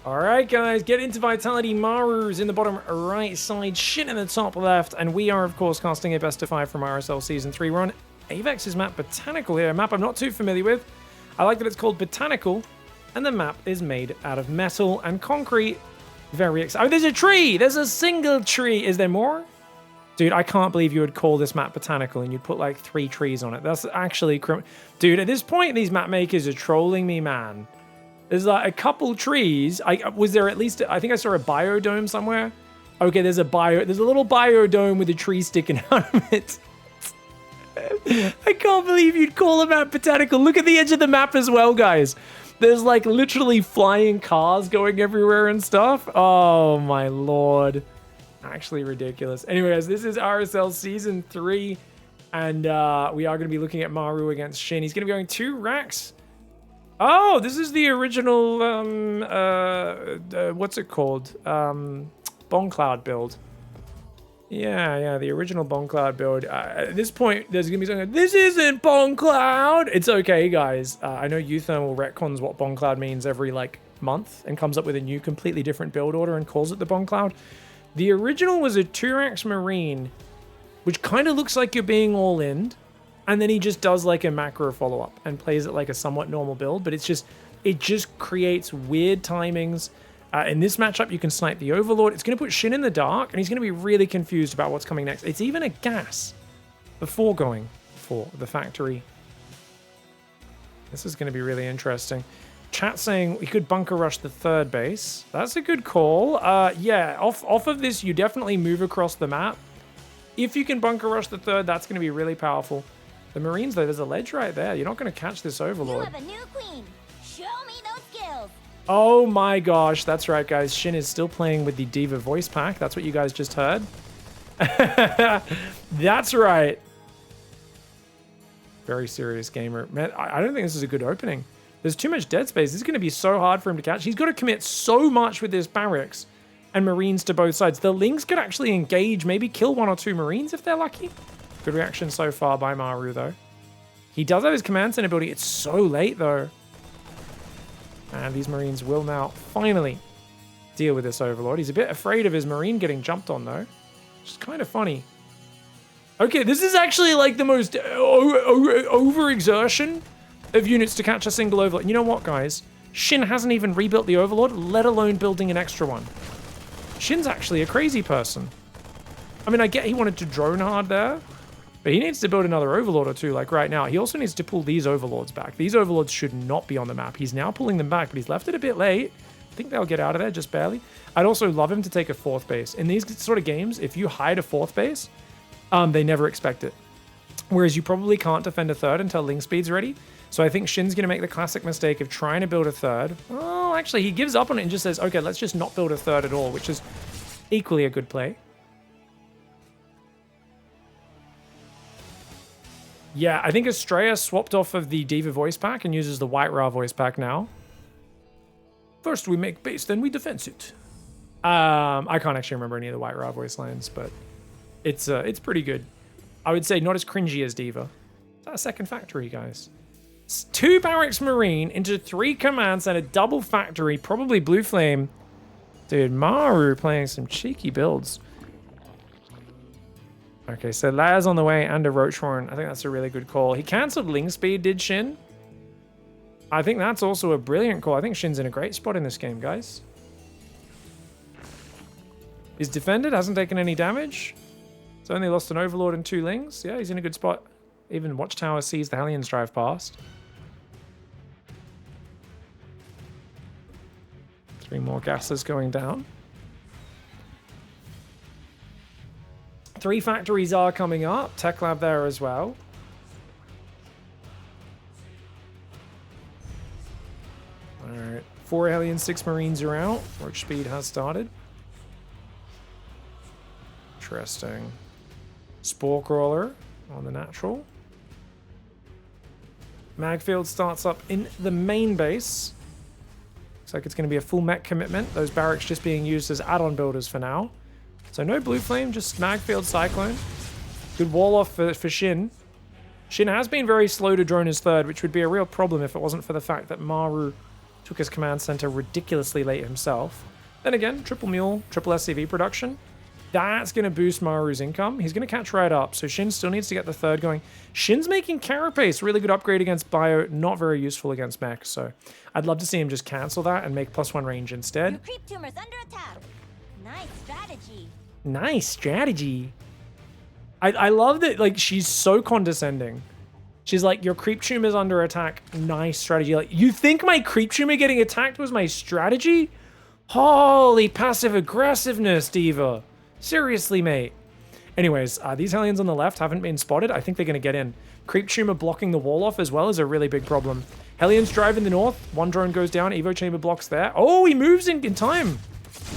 All right, guys, get into Vitality. Maru's in the bottom right side, Shin in the top left, and we are, of course, casting a best of 5 from RSL Season 3. We're on Avex's map, Botanical here, a map I'm not too familiar with. I like that it's called Botanical, and the map is made out of metal and concrete. Very exciting. Oh, there's a tree! There's a single tree! Is there more? Dude, I can't believe you would call this map Botanical and you'd put like 3 trees on it. That's actually... Dude, at this point, these map makers are trolling me, man. There's like a couple trees. Was there at least... I think I saw a biodome somewhere. Okay, there's a little biodome with a tree sticking out of it. I can't believe you'd call a map Botanical. Look at the edge of the map as well, guys. There's like literally flying cars going everywhere and stuff. Oh my lord. Actually ridiculous. Anyways, this is RSL Season 3. And we are going to be looking at Maru against Shin. He's going to be going 2 racks. Oh, this is the original, what's it called? Bone Cloud build. Yeah, the original Bone Cloud build. At this point, there's going to be something like, this isn't Bone Cloud! It's okay, guys. I know Uthermal retcons what Bone Cloud means every, like, month and comes up with a new, completely different build order and calls it the Bone Cloud. The original was a 2-rax Marine, which kind of looks like you're being all-in, and then he just does, like, a macro follow-up and plays it like a somewhat normal build, but it just creates weird timings. In this matchup, you can snipe the Overlord. It's going to put Shin in the dark, and he's going to be really confused about what's coming next. It's even a gas before going for the factory. This is going to be really interesting. Chat saying we could bunker rush the 3rd base. That's a good call. Yeah, off of this, you definitely move across the map. If you can bunker rush the 3rd, that's going to be really powerful. The Marines, though, there's a ledge right there. You're not going to catch this Overlord. You have a new queen. Show me those skills. Oh my gosh, that's right, guys. Shin is still playing with the Diva voice pack. That's what you guys just heard. That's right. Very serious gamer. Man, I don't think this is a good opening. There's too much dead space. This is going to be so hard for him to catch. He's got to commit so much with his barracks and Marines to both sides. The Lynx could actually engage, maybe kill 1 or 2 Marines if they're lucky. Good reaction so far by Maru, though. He does have his command center ability. It's so late, though. And these Marines will now finally deal with this Overlord. He's a bit afraid of his Marine getting jumped on, though. Which is kind of funny. Okay, this is actually like the most overexertion of units to catch a single Overlord. You know what, guys? Shin hasn't even rebuilt the Overlord, let alone building an extra one. Shin's actually a crazy person. I mean, I get he wanted to drone hard there, but he needs to build another Overlord or 2, like right now. He also needs to pull these Overlords back. These Overlords should not be on the map. He's now pulling them back, but he's left it a bit late. I think they'll get out of there, just barely. I'd also love him to take a 4th base. In these sort of games, if you hide a 4th base, they never expect it. Whereas you probably can't defend a 3rd until Ling Speed's ready. So I think Shin's going to make the classic mistake of trying to build a 3rd. Well, actually, he gives up on it and just says, okay, let's just not build a 3rd at all, which is equally a good play. Yeah, I think Estrella swapped off of the Diva voice pack and uses the White Ra voice pack now. First we make base, then we defense it. I can't actually remember any of the White Ra voice lines, but it's pretty good. I would say not as cringy as Diva. Is that a 2nd factory, guys? It's 2 barracks Marine into 3 commands and a double factory, probably Blue Flame. Dude, Maru playing some cheeky builds. Okay, so Laz on the way and a Roachhorn. I think that's a really good call. He cancelled Ling Speed, did Shin? I think that's also a brilliant call. I think Shin's in a great spot in this game, guys. He's defended, hasn't taken any damage. He's only lost an Overlord and 2 Lings. Yeah, he's in a good spot. Even Watchtower sees the Hellions drive past. 3 more gases going down. 3 factories are coming up. Tech Lab there as well. Alright. 4 Hellions, 6 Marines are out. Roach Speed has started. Interesting. Spore Crawler on the natural. Magfield starts up in the main base. Looks like it's going to be a full mech commitment. Those barracks just being used as add-on builders for now. So no Blue Flame, just Magfield Cyclone. Good wall off for Shin. Shin has been very slow to drone his 3rd, which would be a real problem if it wasn't for the fact that Maru Took his command center ridiculously late himself. Then again, triple mule, triple SCV production. That's going to boost Maru's income. He's going to catch right up. So Shin still needs to get the third going. Shin's making Carapace. Really good upgrade against Bio. Not very useful against Mech. So I'd love to see him just cancel that and make +1 range instead. Your creep tumor's under attack. Nice strategy. Nice strategy. I love that, like, she's so condescending. She's like, your creep tumor's under attack. Nice strategy. Like, you think my creep tumor getting attacked was my strategy? Holy passive aggressiveness, Diva. Seriously, mate. Anyways, these Hellions on the left haven't been spotted. I think they're going to get in. Creep tumor blocking the wall off as well is a really big problem. Hellions drive in the north. One drone goes down. Evo chamber blocks there. Oh, he moves in time.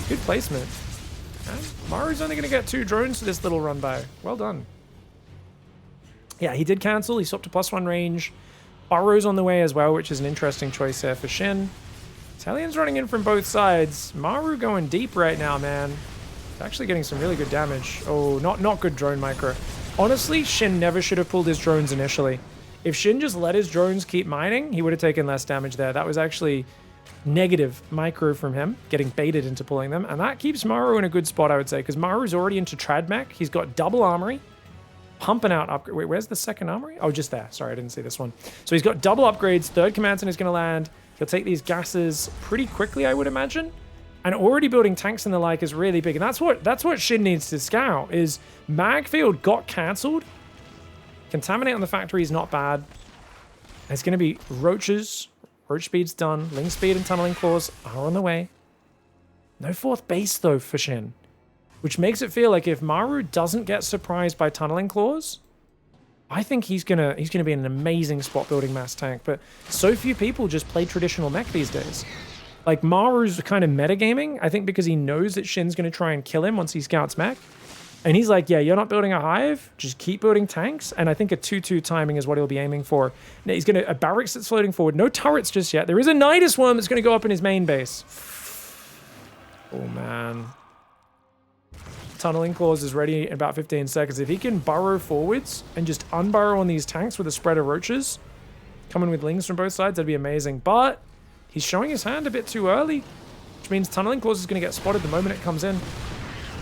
Good placement. And Maru's only going to get 2 drones for this little run by. Well done. Yeah, he did cancel. He swapped to +1 range. Burrow's on the way as well, which is an interesting choice there for Shin. Hellions running in from both sides. Maru going deep right now, man. Actually getting some really good damage. Oh, not good drone micro. Honestly, Shin never should have pulled his drones initially. If Shin just let his drones keep mining, he would have taken less damage there. That was actually negative micro from him, getting baited into pulling them. And that keeps Maru in a good spot, I would say, because Maru's already into trad mech. He's got double armory, pumping out upgrade. Wait, where's the second armory? Oh, just there. Sorry, I didn't see this one. So he's got double upgrades. Third command center is going to land. He'll take these gases pretty quickly, I would imagine. And already building tanks and the like is really big. And that's what Shin needs to scout, is Magfield got cancelled. Contaminate on the factory is not bad. It's going to be roaches. Roach speed's done. Ling speed and tunneling claws are on the way. No 4th base, though, for Shin. Which makes it feel like if Maru doesn't get surprised by tunneling claws, I think he's gonna be in an amazing spot building mass tank. But so few people just play traditional mech these days. Like, Maru's kind of metagaming, I think, because he knows that Shin's going to try and kill him once he scouts mech. And he's like, yeah, you're not building a hive, just keep building tanks. And I think a 2-2 timing is what he'll be aiming for. Now, he's going to, a barracks that's floating forward, no turrets just yet. There is a Nidus worm that's going to go up in his main base. Oh, man. Tunneling claws is ready in about 15 seconds. If he can burrow forwards and just unburrow on these tanks with a spread of roaches, coming with lings from both sides, that'd be amazing. But he's showing his hand a bit too early, which means tunneling claws is going to get spotted the moment it comes in.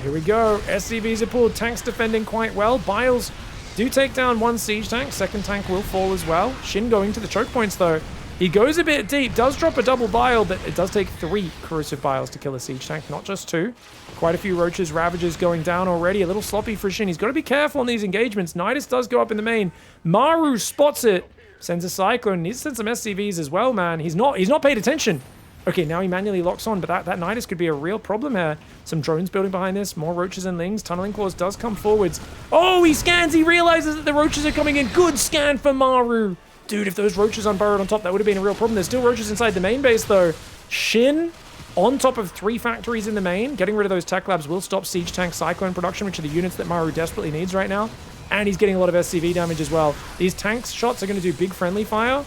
Here we go. SCVs are pulled. Tanks defending quite well. Biles do take down 1 siege tank. Second tank will fall as well. Shin going to the choke points, though. He goes a bit deep. Does drop a double bile, but it does take 3 corrosive biles to kill a siege tank, not just 2. Quite a few roaches, ravagers going down already. A little sloppy for Shin. He's got to be careful on these engagements. Nidus does go up in the main. Maru spots it. Sends a cyclone. Needs to send some SCVs as well, man. He's not paid attention. Okay, now he manually locks on, but that Nidus could be a real problem here. Some drones building behind this. More roaches and lings. Tunneling claws does come forwards. Oh, he scans. He realizes that the roaches are coming in. Good scan for Maru. Dude, if those roaches unburrowed on top, that would have been a real problem. There's still roaches inside the main base, though. Shin, on top of 3 factories in the main. Getting rid of those tech labs will stop siege tank cyclone production, which are the units that Maru desperately needs right now. And he's getting a lot of SCV damage as well. These tanks shots are going to do big friendly fire.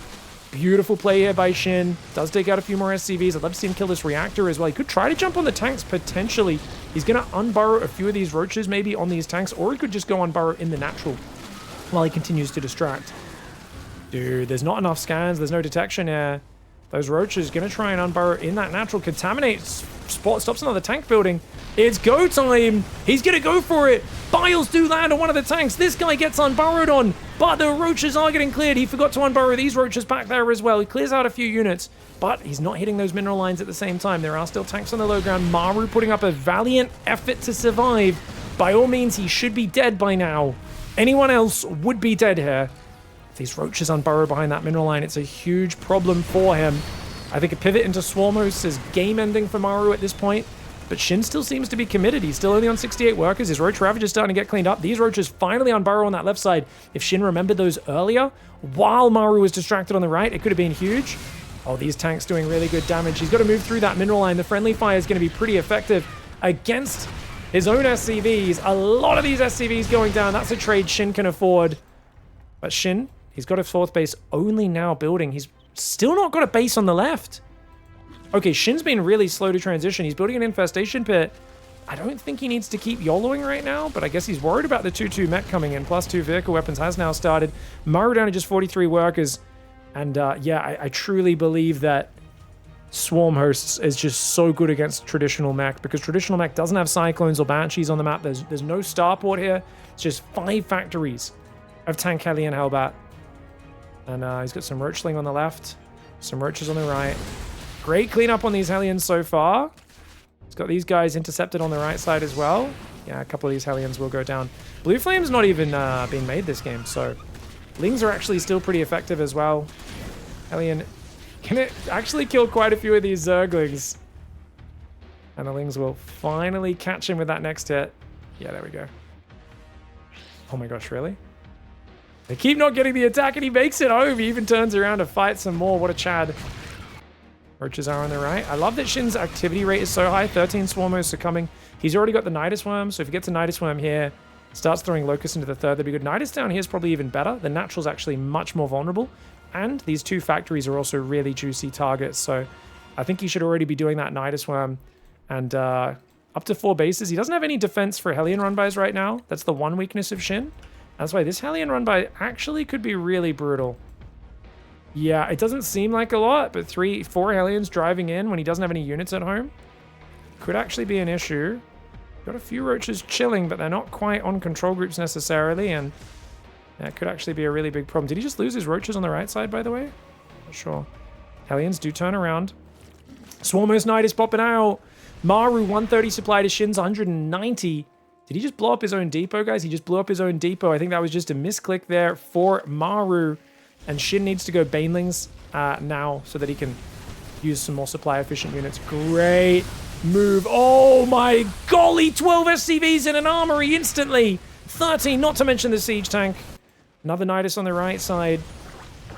Beautiful play here by Shin. Does take out a few more SCVs. I'd love to see him kill this reactor as well. He could try to jump on the tanks, potentially. He's going to unburrow a few of these roaches maybe on these tanks, or he could just go unburrow in the natural while he continues to distract. Dude, there's not enough scans. There's no detection here. Those roaches going to try and unburrow in that natural. Contaminate spot, stops another tank building. It's go time. He's going to go for it. Biles do land on one of the tanks. This guy gets unburrowed on, but the roaches are getting cleared. He forgot to unburrow these roaches back there as well. He clears out a few units, but he's not hitting those mineral lines at the same time. There are still tanks on the low ground. Maru putting up a valiant effort to survive. By all means, he should be dead by now. Anyone else would be dead here. If these roaches unburrow behind that mineral line, it's a huge problem for him. I think a pivot into Swarm Hosts is game ending for Maru at this point. But Shin still seems to be committed. He's still only on 68 workers. His Roach Ravage is starting to get cleaned up. These roaches finally unburrow on that left side. If Shin remembered those earlier, while Maru was distracted on the right, it could have been huge. Oh, these tanks doing really good damage. He's got to move through that mineral line. The friendly fire is going to be pretty effective against his own SCVs. A lot of these SCVs going down. That's a trade Shin can afford. But Shin, he's got a 4th base only now building. He's still not got a base on the left. Okay, Shin's been really slow to transition. He's building an infestation pit. I don't think he needs to keep YOLOing right now, but I guess he's worried about the 2-2 mech coming in. +2 vehicle weapons has now started. Maru down to just 43 workers. And yeah, I truly believe that Swarm Hosts is just so good against traditional mech because traditional mech doesn't have Cyclones or Banshees on the map. There's no starport here. It's just 5 factories of Tank Hellion Hellbat. And he's got some Roachling on the left, some Roaches on the right. Great cleanup on these Hellions so far. He's got these guys intercepted on the right side as well. Yeah, a couple of these Hellions will go down. Blue Flame's not even being made this game, so Lings are actually still pretty effective as well. Hellion can actually kill quite a few of these Zerglings. And the Lings will finally catch him with that next hit. Yeah, there we go. Oh my gosh, really? They keep not getting the attack and he makes it home. He even turns around to fight some more. What a Chad. Roaches are on the right. I love that Shin's activity rate is so high. 13 Swarmos are coming. He's already got the Nidus Worm, so if he gets a Nidus Worm here, starts throwing Locust into the third, that'd be good. Nidus down here is probably even better. The Natural's actually much more vulnerable. And these 2 factories are also really juicy targets, so I think he should already be doing that Nidus Worm. And up to 4 bases. He doesn't have any defense for Hellion run-bys right now. That's the one weakness of Shin. That's why this Hellion run-by actually could be really brutal. Yeah, it doesn't seem like a lot, but 4 Hellions driving in when he doesn't have any units at home could actually be an issue. Got a few Roaches chilling, but they're not quite on control groups necessarily, and that could actually be a really big problem. Did he just lose his Roaches on the right side, by the way? Not sure. Hellions do turn around. Swarmos Knight is popping out. Maru, 130 supply to Shin's 190. Did he just blow up his own depot, guys? He just blew up his own depot. I think that was just a misclick there for Maru. And Shin needs to go Banelings now so that he can use some more supply-efficient units. Great move. Oh my golly, 12 SCVs in an armory instantly. 13, not to mention the siege tank. Another Nidus on the right side.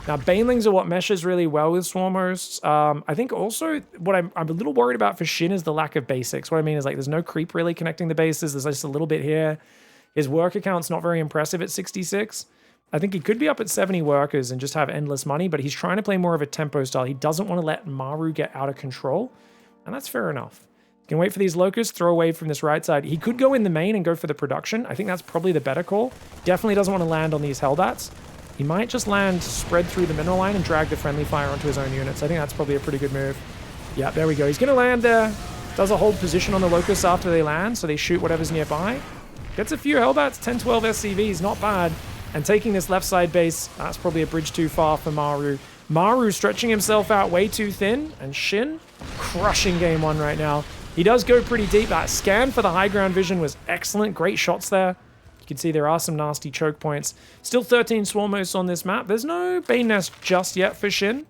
Now, Banelings are what meshes really well with Swarm Hosts. I think also what I'm a little worried about for Shin is the lack of basics. What I mean is, like, there's no creep really connecting the bases. There's just a little bit here. His worker count's not very impressive at 66. I think he could be up at 70 workers and just have endless money, but he's trying to play more of a tempo style. He doesn't want to let Maru get out of control, and that's fair enough. He can wait for these Locusts, throw away from this right side. He could go in the main and go for the production. I think that's probably the better call. Definitely doesn't want to land on these Hellbats. He might just land spread through the mineral line and drag the friendly fire onto his own units. I think that's probably a pretty good move. Yeah, there we go. He's going to land there. Does a hold position on the Locusts after they land, so they shoot whatever's nearby. Gets a few Hellbats, 10, 12 SCVs, not bad. And taking this left side base, that's probably a bridge too far for Maru. Maru stretching himself out way too thin, and Shin crushing game 1 right now. He does go pretty deep. That scan for the high ground vision was excellent. Great shots there. You can see there are some nasty choke points. Still 13 Swarmos on this map. There's no Bane Nest just yet for Shin.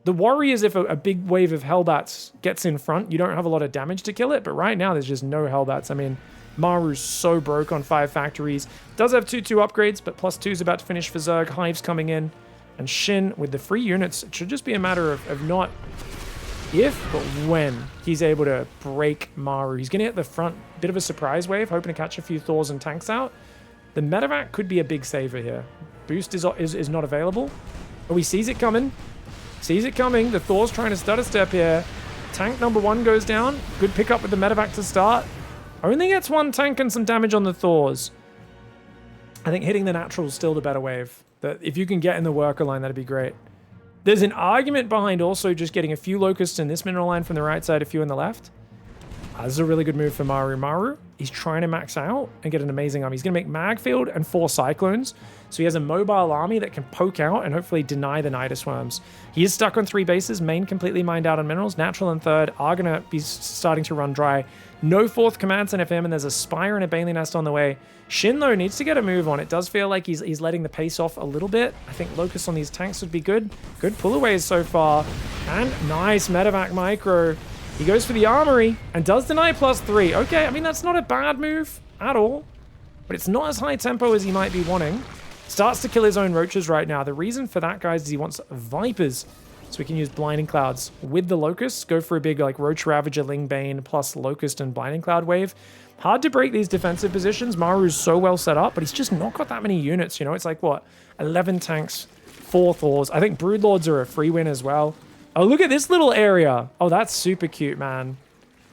The worry is if a big wave of Hellbats gets in front, you don't have a lot of damage to kill it, but right now there's just no Hellbats. I mean, Maru's so broke on 5 factories. Does have 2/2 upgrades, but +2 is about to finish for Zerg. Hive's coming in. And Shin, with the free units, it should just be a matter of not if, but when he's able to break Maru. He's going to hit the front. Bit of a surprise wave, hoping to catch a few Thors and tanks out. The medevac could be a big saver here. Boost is not available. Oh, he sees it coming. Sees it coming. The Thor's trying to stutter step here. Tank number 1 goes down. Good pickup with the medevac to start. Only gets 1 tank and some damage on the Thors. I think hitting the natural is still the better wave. That if you can get in the worker line, that'd be great. There's an argument behind also just getting a few Locusts in this mineral line from the right side, a few in the left. This is a really good move for Maru. Maru, he's trying to max out and get an amazing army. He's going to make Magfield and 4 Cyclones. So he has a mobile army that can poke out and hopefully deny the Nidus Worms. He is stuck on 3 bases. Main completely mined out on minerals. Natural and third are going to be starting to run dry. No 4th command center for him, and there's a Spire and a Bailey Nest on the way. Shin, though, needs to get a move on. It does feel like he's letting the pace off a little bit. I think Locust on these tanks would be good. Good pullaways so far. And nice medevac micro. He goes for the armory and does deny +3. Okay, I mean, that's not a bad move at all, but it's not as high tempo as he might be wanting. Starts to kill his own Roaches right now. The reason for that, guys, is he wants Vipers, so we can use Blinding Clouds with the Locusts. Go for a big, like, Roach Ravager, Ling Bane, plus Locust and Blinding Cloud wave. Hard to break these defensive positions. Maru's so well set up, but he's just not got that many units, you know? It's like, what, 11 tanks, 4 Thors. I think Broodlords are a free win as well. Oh, look at this little area. Oh, that's super cute, man.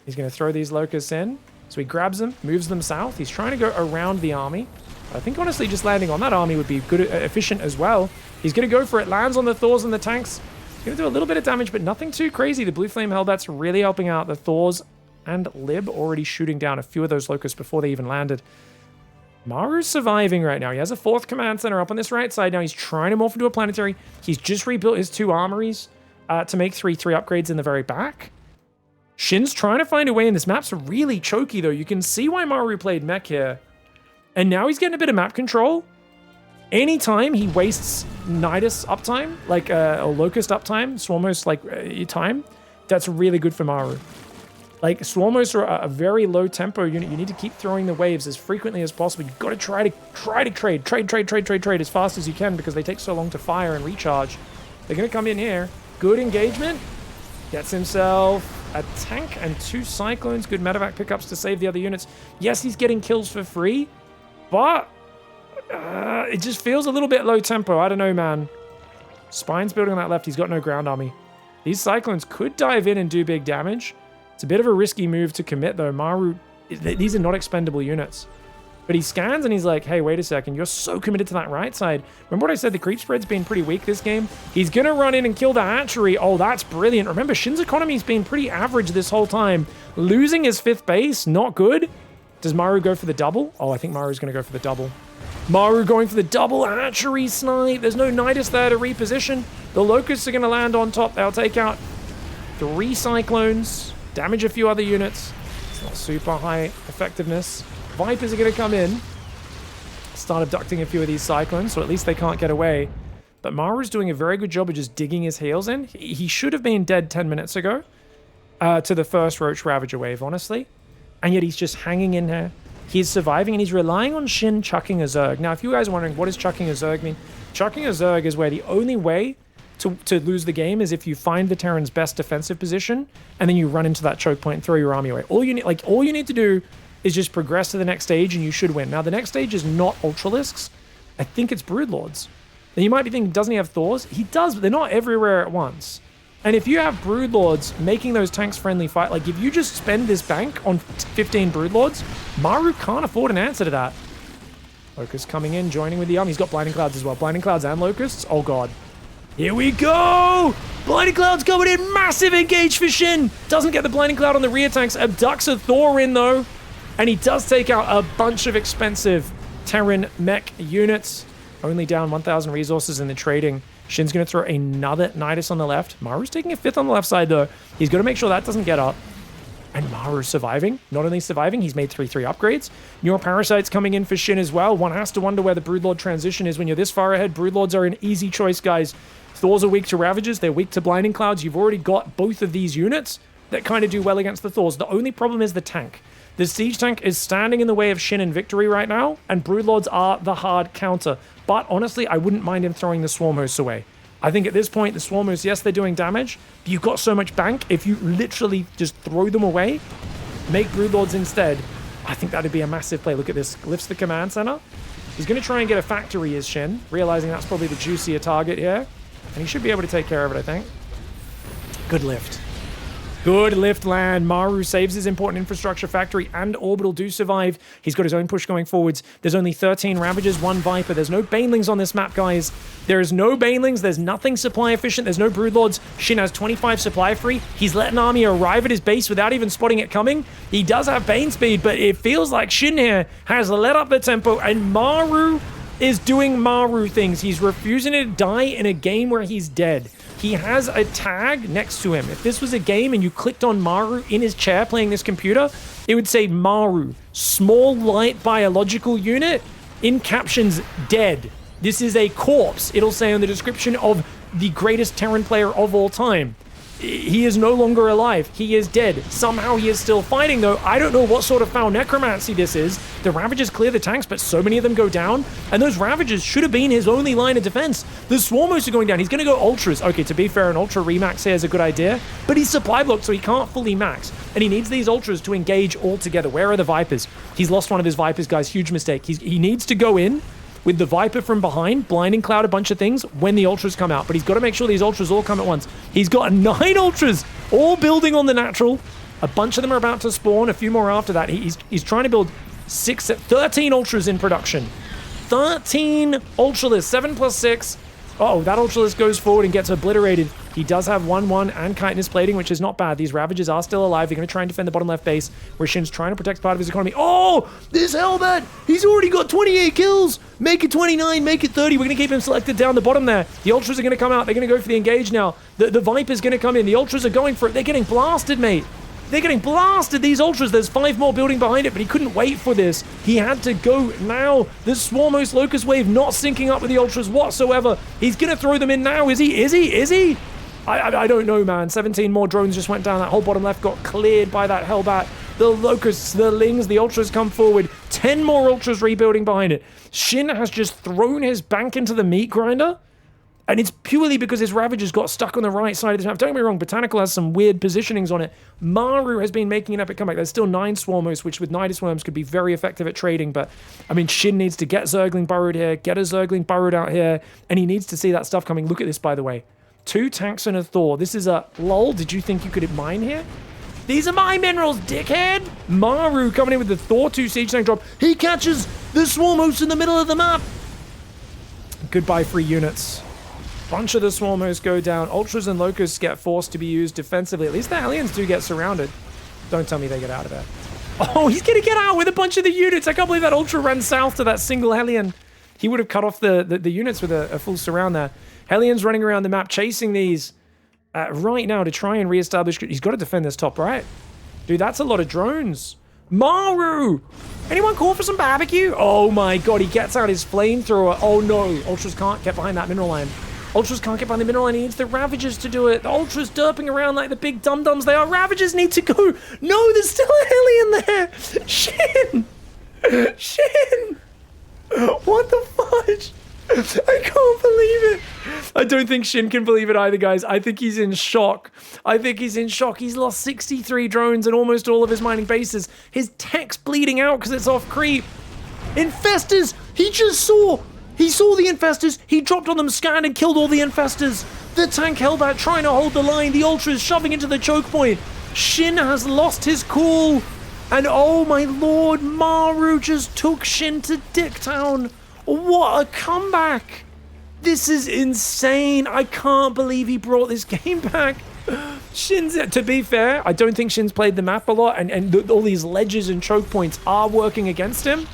He's going to throw these Locusts in. So he grabs them, moves them south. He's trying to go around the army. I think, honestly, just landing on that army would be good, efficient as well. He's going to go for it. Lands on the Thors and the tanks. Gonna do a little bit of damage, but nothing too crazy. The Blue Flame Hellbats really helping out. The Thors and Lib already shooting down a few of those Locusts before they even landed. Maru's surviving right now. He has a 4th command center up on this right side. Now he's trying to morph into a planetary. He's just rebuilt his 2 armories to make 3/3 upgrades in the very back. Shin's trying to find a way in. This map's really choky, though. You can see why Maru played mech here. And now he's getting a bit of map control. Anytime he wastes Nidus uptime, like a Locust uptime, Swarmos like time, that's really good for Maru. Like, Swarmos are a very low tempo unit. You need to keep throwing the waves as frequently as possible. You've got to try to trade as fast as you can because they take so long to fire and recharge. They're going to come in here. Good engagement. Gets himself a tank and 2 Cyclones. Good medevac pickups to save the other units. Yes, he's getting kills for free, but it just feels a little bit low tempo. I don't know, man. Spine's building on that left. He's got no ground army. These Cyclones could dive in and do big damage. It's a bit of a risky move to commit, though. Maru, these are not expendable units. But he scans and he's like, hey, wait a second. You're so committed to that right side. Remember what I said? The creep spread's been pretty weak this game. He's going to run in and kill the hatchery. Oh, that's brilliant. Remember, Shin's economy's been pretty average this whole time. Losing his 5th base, not good. Does Maru go for the double? Oh, I think Maru's going to go for the double. Maru going for the double hatchery snipe. There's no Nidus there to reposition. The Locusts are going to land on top. They'll take out 3 Cyclones. Damage a few other units. It's not super high effectiveness. Vipers are going to come in. Start abducting a few of these Cyclones, so at least they can't get away. But Maru's doing a very good job of just digging his heels in. He should have been dead 10 minutes ago to the first Roach Ravager wave, honestly. And yet he's just hanging in here. He's surviving, and he's relying on Shin chucking a Zerg. Now, if you guys are wondering, what does chucking a Zerg mean? Chucking a Zerg is where the only way to lose the game is if you find the Terran's best defensive position and then you run into that choke point and throw your army away. All you need to do is just progress to the next stage and you should win. Now, the next stage is not Ultralisks. I think it's Broodlords. Now, you might be thinking, doesn't he have Thors? He does, but they're not everywhere at once. And if you have Broodlords making those tanks friendly fight, like if you just spend this bank on 15 Broodlords, Maru can't afford an answer to that. Locust coming in, joining with the army. He's got Blinding Clouds as well. Blinding Clouds and Locusts. Oh, God. Here we go! Blinding Cloud's coming in. Massive engage for Shin. Doesn't get the Blinding Cloud on the rear tanks. Abducts a Thor in, though. And he does take out a bunch of expensive Terran mech units. Only down 1,000 resources in the trading. Shin's going to throw another Nidus on the left. Maru's taking a 5th on the left side, though. He's got to make sure that doesn't get up. And Maru's surviving. Not only surviving, he's made 3/3 upgrades. Neuroparasites coming in for Shin as well. One has to wonder where the Broodlord transition is when you're this far ahead. Broodlords are an easy choice, guys. Thors are weak to Ravagers. They're weak to Blinding Clouds. You've already got both of these units that kind of do well against the Thors. The only problem is the tank. The Siege Tank is standing in the way of Shin and victory right now, and Broodlords are the hard counter. But honestly, I wouldn't mind him throwing the Swarm Hosts away. I think at this point, the Swarm Hosts, yes, they're doing damage, but you've got so much bank, if you literally just throw them away, make Broodlords instead, I think that'd be a massive play. Look at this. Lifts the command center. He's going to try and get a factory as Shin, realizing that's probably the juicier target here. And he should be able to take care of it, I think. Good lift. Good lift land. Maru saves his important infrastructure. Factory and Orbital do survive. He's got his own push going forwards. There's only 13 Ravagers, 1 Viper. There's no Banelings on this map, guys. There is no Banelings. There's nothing supply efficient. There's no Broodlords. Shin has 25 supply free. He's let an army arrive at his base without even spotting it coming. He does have Bane speed, but it feels like Shin here has let up the tempo, and Maru is doing Maru things. He's refusing to die in a game where he's dead. He has a tag next to him. If this was a game and you clicked on Maru in his chair playing this computer, it would say Maru, small light biological unit, in captions, dead. This is a corpse, it'll say on the description of the greatest Terran player of all time. He is no longer alive. He is dead. Somehow he is still fighting, though. I don't know what sort of foul necromancy this is. The Ravagers clear the tanks, but so many of them go down. And those Ravagers should have been his only line of defense. The Swarmos are going down. He's going to go Ultras. Okay, to be fair, an Ultra remax here is a good idea. But he's supply blocked, so he can't fully max. And he needs these Ultras to engage all together. Where are the Vipers? He's lost one of his Vipers, guys. Huge mistake. He needs to go in with the Viper from behind, Blinding Cloud a bunch of things when the Ultras come out. But he's got to make sure these Ultras all come at once. He's got 9 Ultras, all building on the natural. A bunch of them are about to spawn, a few more after that. He's trying to build 13 Ultras in production. 13 Ultralisks, 7 plus 6. Uh-oh, that Ultralisk goes forward and gets obliterated. He does have 1-1 and chitinous plating, which is not bad. These Ravagers are still alive. They're going to try and defend the bottom left base, where Shin's trying to protect part of his economy. Oh, this Hellbat! He's already got 28 kills! Make it 29, make it 30. We're going to keep him selected down the bottom there. The Ultras are going to come out. They're going to go for the engage now. The Viper's going to come in. The Ultras are going for it. They're getting blasted, mate. They're getting blasted, these Ultras. There's 5 more building behind it, but he couldn't wait for this. He had to go now. The Swarmos Locust Wave not syncing up with the Ultras whatsoever. He's going to throw them in now. Is he? I don't know, man. 17 more drones just went down. That whole bottom left got cleared by that Hellbat. The Locusts, the Lings, the Ultras come forward. 10 more Ultras rebuilding behind it. Shin has just thrown his bank into the meat grinder. And it's purely because his Ravagers got stuck on the right side of this map. Don't get me wrong, Botanical has some weird positionings on it. Maru has been making an epic comeback. There's still 9 Swarmos, which with Nidus Worms could be very effective at trading. But, I mean, Shin needs to get Zergling burrowed here, get a Zergling burrowed out here, and he needs to see that stuff coming. Look at this, by the way. 2 tanks and a Thor. This is a... Lol, did you think you could mine here? These are my minerals, dickhead! Maru coming in with the Thor 2 siege tank drop. He catches the Swarmos in the middle of the map. Goodbye, free units. Bunch of the Swarmos go down. Ultras and Locusts get forced to be used defensively. At least the Hellions do get surrounded. Don't tell me they get out of there. Oh, he's going to get out with a bunch of the units. I can't believe that Ultra ran south to that single Hellion. He would have cut off the units with a full surround there. Hellions running around the map, chasing these right now to try and reestablish. He's got to defend this top right. Dude, that's a lot of drones. Maru! Anyone call for some barbecue? Oh my god, he gets out his flamethrower. Oh no, Ultras can't get behind that mineral line. Ultras can't get behind the mineral line. He needs the Ravagers to do it. The Ultras derping around like the big dum-dums they are. Ravagers need to go. No, there's still a Hellion there. Shin! Shin! What the fudge? I can't believe it. I don't think Shin can believe it either, guys. I think he's in shock. He's lost 63 drones and almost all of his mining bases. His tech's bleeding out because it's off creep. Infestors! He saw the Infestors. He dropped on them, scanned, and killed all the Infestors. The tank Hellbat trying to hold the line. The Ultras shoving into the choke point. Shin has lost his cool. And oh my lord, Maru just took Shin to Dicktown. What a comeback. This is insane. I can't believe he brought this game back. Shin's, to be fair, I don't think Shin's played the map a lot, and all these ledges and choke points are working against him.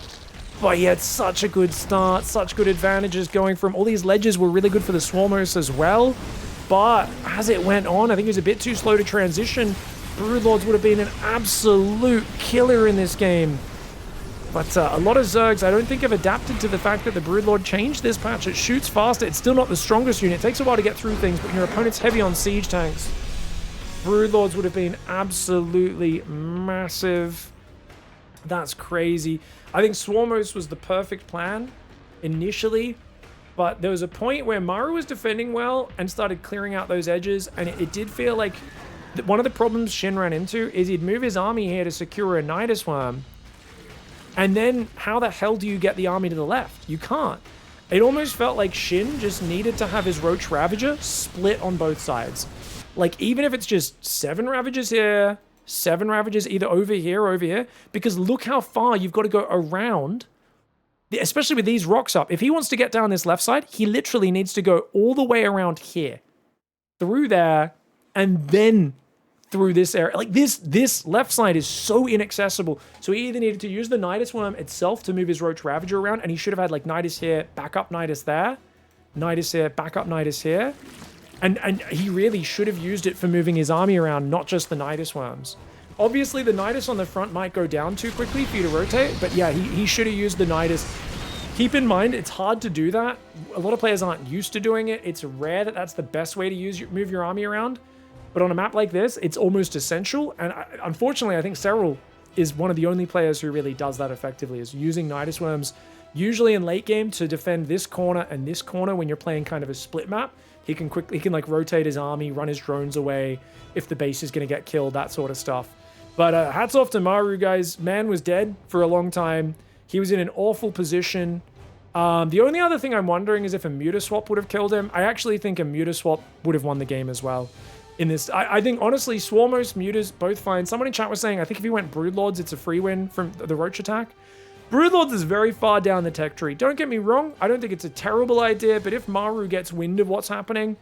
But he had such a good start, such good advantages going from all these ledges were really good for the Swarmos as well. But as it went on, I think he was a bit too slow to transition. Broodlords would have been an absolute killer in this game. But a lot of Zergs, I don't think, have adapted to the fact that the Broodlord changed this patch. It shoots faster. It's still not the strongest unit. It takes a while to get through things, but when your opponent's heavy on siege tanks, Broodlords would have been absolutely massive. That's crazy. I think Swarmos was the perfect plan initially, but there was a point where Maru was defending well and started clearing out those edges, and it did feel like one of the problems Shin ran into is he'd move his army here to secure a Nidus Worm. And then how the hell do you get the army to the left? You can't. It almost felt like Shin just needed to have his Roach Ravager split on both sides. Like, even if it's just 7 Ravagers here, 7 Ravagers either over here or over here, because look how far you've got to go around, especially with these rocks up. If he wants to get down this left side, he literally needs to go all the way around here, through there, and then through this area. Like, this left side is so inaccessible. So he either needed to use the Nidus Worm itself to move his Roach Ravager around, and he should have had, like, Nidus here, back up Nidus there, Nidus here, back up Nidus here. And he really should have used it for moving his army around, not just the Nidus Worms. Obviously, the Nidus on the front might go down too quickly for you to rotate, but yeah, he should have used the Nidus. Keep in mind, it's hard to do that. A lot of players aren't used to doing it. It's rare that that's the best way to move your army around. But on a map like this, it's almost essential. And unfortunately, I think Serral is one of the only players who really does that effectively, is using Nidus Worms, usually in late game, to defend this corner and this corner when you're playing kind of a split map. He can like rotate his army, run his drones away if the base is going to get killed, that sort of stuff. But hats off to Maru, guys. Man was dead for a long time. He was in an awful position. The only other thing I'm wondering is if a Mutaswap would have killed him. I actually think a Mutaswap would have won the game as well. In this, I think, honestly, Swarmos, Mutas, both fine. Someone in chat was saying, I think if he went Broodlords, it's a free win from the Roach attack. Broodlords is very far down the tech tree. Don't get me wrong, I don't think it's a terrible idea, but if Maru gets wind of what's happening,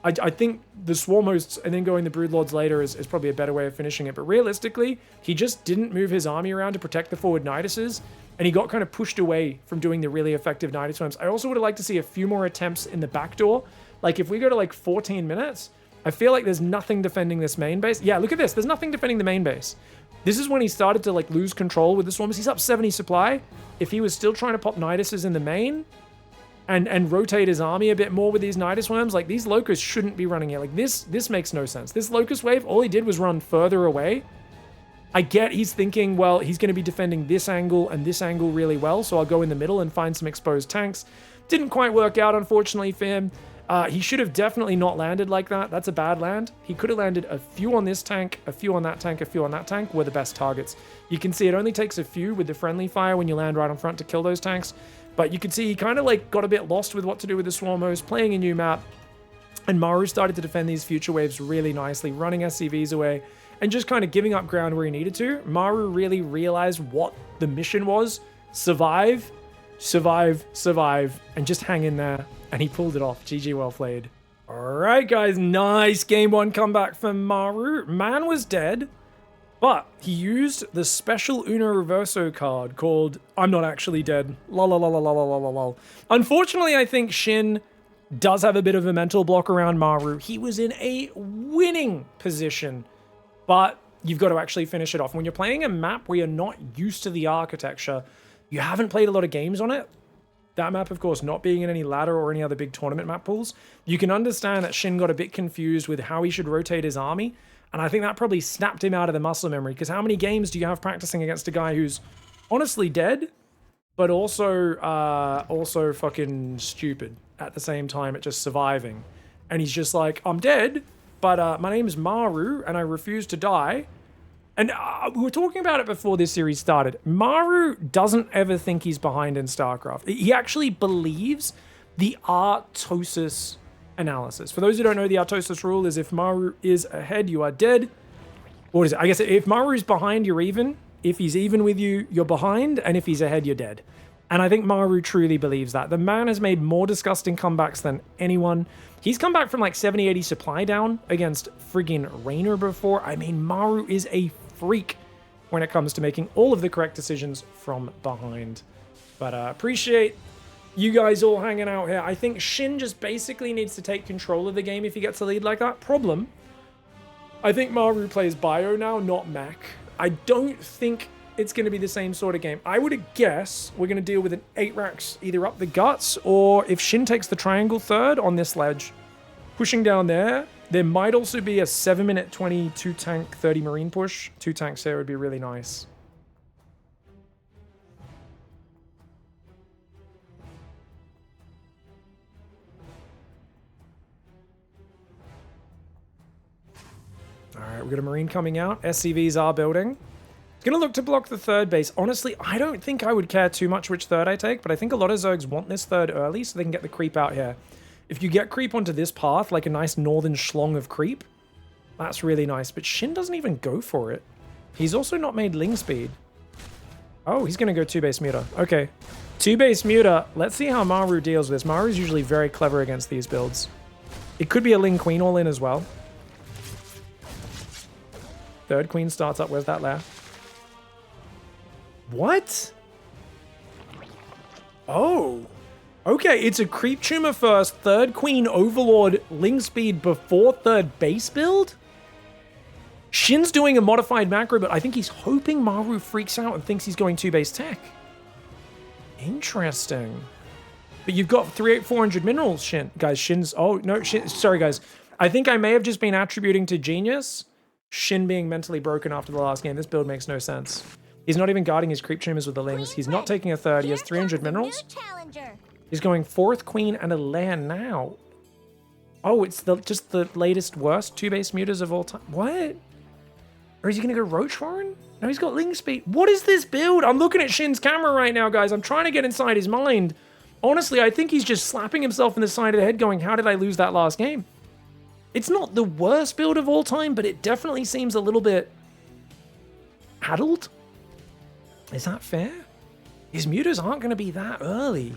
I think the Swarm Hosts and then going the Broodlords later is probably a better way of finishing it. But realistically, he just didn't move his army around to protect the forward Niduses, and he got kind of pushed away from doing the really effective Nidus Swarms. I also would have liked to see a few more attempts in the back door. Like, if we go to, like, 14 minutes, I feel like there's nothing defending this main base. Yeah, look at this. There's nothing defending the main base. This is when he started to, like, lose control with the Swarms. He's up 70 supply. If he was still trying to pop Niduses in the main and rotate his army a bit more with these Nidus Worms, like, these Locusts shouldn't be running here. Like, this makes no sense. This Locust wave, all he did was run further away. I get he's thinking, well, he's going to be defending this angle and this angle really well, so I'll go in the middle and find some exposed tanks. Didn't quite work out, unfortunately, for him. He should have definitely not landed like that. That's a bad land. He could have landed a few on this tank, a few on that tank, a few on that tank were the best targets. You can see it only takes a few with the friendly fire when you land right on front to kill those tanks. But you can see he kind of like got a bit lost with what to do with the Swarm Host, playing a new map. And Maru started to defend these future waves really nicely, running SCVs away and just kind of giving up ground where he needed to. Maru really realized what the mission was. Survive, survive, survive, and just hang in there. And he pulled it off. GG, well played. All right, guys. Nice game one comeback from Maru. Man was dead, but he used the special Uno Reverso card called I'm Not Actually Dead. Lol, lol, lol, lol, lol, lol, lol. Unfortunately, I think Shin does have a bit of a mental block around Maru. He was in a winning position, but you've got to actually finish it off. When you're playing a map where you're not used to the architecture, you haven't played a lot of games on it, that map, of course, not being in any ladder or any other big tournament map pools, you can understand that Shin got a bit confused with how he should rotate his army. And I think that probably snapped him out of the muscle memory, because how many games do you have practicing against a guy who's honestly dead, but also fucking stupid at the same time at just surviving? And he's just like, I'm dead, but my name is Maru, and I refuse to die. And we were talking about it before this series started. Maru doesn't ever think he's behind in StarCraft. He actually believes the Artosis analysis. For those who don't know, the Artosis rule is if Maru is ahead, you are dead. What is it? I guess if Maru's behind, you're even. If he's even with you, you're behind. And if he's ahead, you're dead. And I think Maru truly believes that. The man has made more disgusting comebacks than anyone. He's come back from like 70, 80 supply down against friggin' Raynor before. I mean, Maru is a freak when it comes to making all of the correct decisions from behind. But appreciate you guys all hanging out here. I think Shin just basically needs to take control of the game if he gets a lead like that. Problem, I think Maru plays Bio now, not Mech. I don't think it's going to be the same sort of game. I would guess we're going to deal with an 8 racks either up the guts, or if Shin takes the triangle third on this ledge, pushing down there, there might also be a 7-minute 20, 2-tank, 30 marine push. 2 tanks there would be really nice. All right, we've got a marine coming out. SCVs are building. It's going to look to block the third base. Honestly, I don't think I would care too much which third I take, but I think a lot of Zergs want this third early so they can get the creep out here. If you get creep onto this path, like a nice northern schlong of creep, that's really nice. But Shin doesn't even go for it. He's also not made Ling speed. Oh, he's going to go 2-base muta. Okay. 2-base muta. Let's see how Maru deals with this. Maru's usually very clever against these builds. It could be a Ling Queen all in as well. Third Queen starts up. Where's that lair? What? Oh. Okay, it's a Creep Tumor first, third Queen Overlord Ling speed before third base build? Shin's doing a modified macro, but I think he's hoping Maru freaks out and thinks he's going 2-base tech. Interesting. But you've got 400 minerals, Shin. Guys, Shin's... Oh, no, Shin... Sorry, guys. I think I may have just been attributing to Genius Shin being mentally broken after the last game. This build makes no sense. He's not even guarding his Creep Tumors with the Lings. He's not taking a third. He has 300 minerals. He's going 4th Queen and a lair now. Oh, it's just the latest worst 2-base mutas of all time. What? Or is he going to go Roach Warren? No, he's got Ling speed. What is this build? I'm looking at Shin's camera right now, guys. I'm trying to get inside his mind. Honestly, I think he's just slapping himself in the side of the head going, how did I lose that last game? It's not the worst build of all time, but it definitely seems a little bit addled. Is that fair? His mutas aren't going to be that early.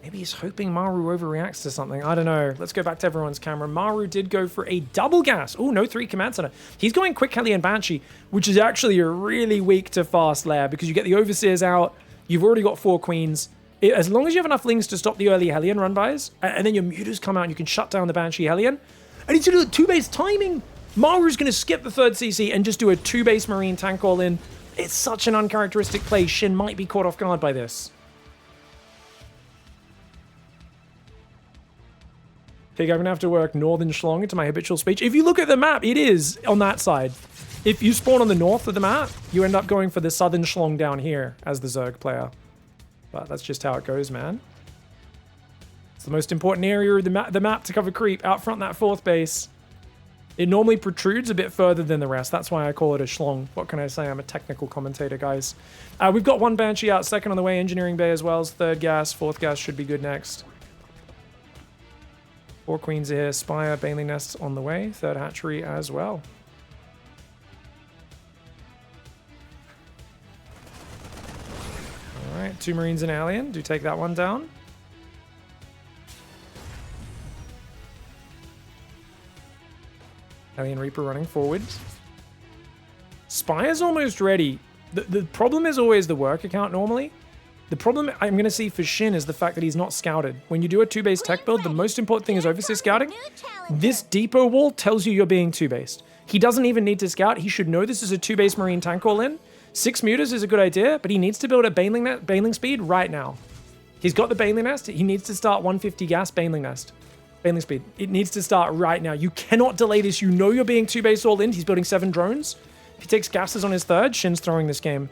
Maybe he's hoping Maru overreacts to something. I don't know. Let's go back to everyone's camera. Maru did go for a double gas. Oh, no 3 command center. He's going quick Hellion Banshee, which is actually a really weak to fast lair because you get the Overseers out. You've already got 4 Queens. As long as you have enough Lings to stop the early Hellion run-bys, and then your Mutas come out and you can shut down the Banshee Hellion. And he's going to do 2-base timing. Maru's going to skip the 3rd CC and just do a 2-base Marine tank all in. It's such an uncharacteristic play. Shin might be caught off guard by this. I'm going to have to work Northern Schlong into my habitual speech. If you look at the map, it is on that side. If you spawn on the north of the map, you end up going for the Southern Schlong down here as the Zerg player. But that's just how it goes, man. It's the most important area of the map to cover creep, out front that 4th base. It normally protrudes a bit further than the rest. That's why I call it a Schlong. What can I say? I'm a technical commentator, guys. We've got 1 Banshee out, 2nd on the way, Engineering Bay as well as 3rd gas. 4th gas should be good next. 4 Queens here, Spire, Baneling Nests on the way, 3rd hatchery as well. Alright, 2 Marines and Alien, do take that one down. Alien Reaper running forward. Spire's almost ready. The problem is always the work account normally. The problem I'm going to see for Shin is the fact that he's not scouted. When you do a 2-base tech build, the most important thing is Overseer scouting. This depot wall tells you you're being 2-based. He doesn't even need to scout. He should know this is a 2-base Marine tank all in. 6 Mutas is a good idea, but he needs to build a Baneling speed right now. He's got the Baneling Nest. He needs to start 150 gas Baneling Nest. Baneling speed. It needs to start right now. You cannot delay this. You know you're being 2-base all in. He's building 7 drones. If he takes gases on his 3rd, Shin's throwing this game.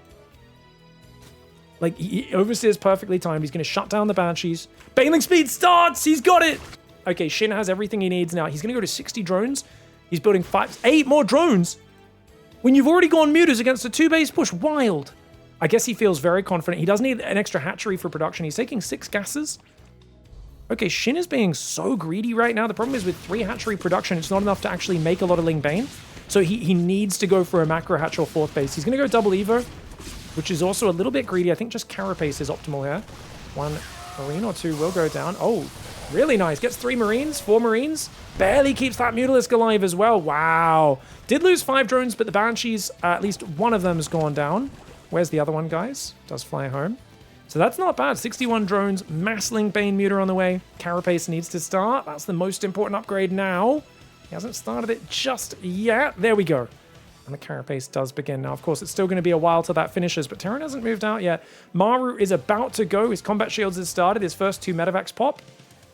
Like, Overseer's perfectly timed. He's going to shut down the Banshees. Baneling speed starts! He's got it! Okay, Shin has everything he needs now. He's going to go to 60 drones. He's building 8 more drones. When you've already gone Mutas against a 2-base push. Wild. I guess he feels very confident. He doesn't need an extra hatchery for production. He's taking 6 gases. Okay, Shin is being so greedy right now. The problem is with 3 hatchery production, it's not enough to actually make a lot of Ling Bane. So he needs to go for a macro hatch or 4th base. He's going to go double Evo, which is also a little bit greedy. I think just Carapace is optimal here. 1 Marine or 2 will go down. Oh, really nice. Gets 3 Marines, 4 Marines. Barely keeps that Mutalisk alive as well. Wow. Did lose 5 drones, but the Banshees, at least one of them has gone down. Where's the other one, guys? Does fly home. So that's not bad. 61 drones, Massling Bane Muta on the way. Carapace needs to start. That's the most important upgrade now. He hasn't started it just yet. There we go. And the Carapace does begin now. Of course, it's still going to be a while till that finishes, but Terran hasn't moved out yet. Maru is about to go. His combat shields has started. His first 2 medevacs pop.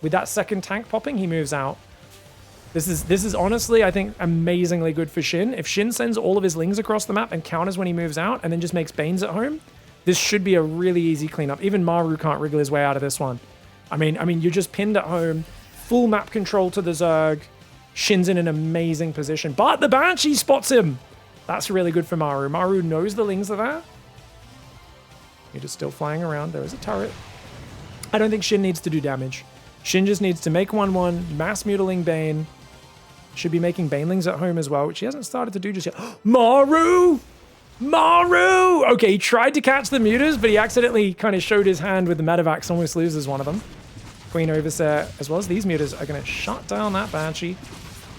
With that 2nd tank popping, he moves out. This is honestly, I think, amazingly good for Shin. If Shin sends all of his Lings across the map and counters when he moves out, and then just makes Banes at home, this should be a really easy cleanup. Even Maru can't wriggle his way out of this one. I mean, you're just pinned at home. Full map control to the Zerg. Shin's in an amazing position. But the Banshee spots him. That's really good for Maru. Maru knows the Lings are there. You're just still flying around. There is a turret. I don't think Shin needs to do damage. Shin just needs to make 1-1, mass mutiling Bane. Should be making Banelings at home as well, which he hasn't started to do just yet. Maru! Maru! Okay, he tried to catch the Mutas, but he accidentally kind of showed his hand with the Medevacs, almost loses one of them. Queen Overseer, as well as these Mutas, are going to shut down that Banshee.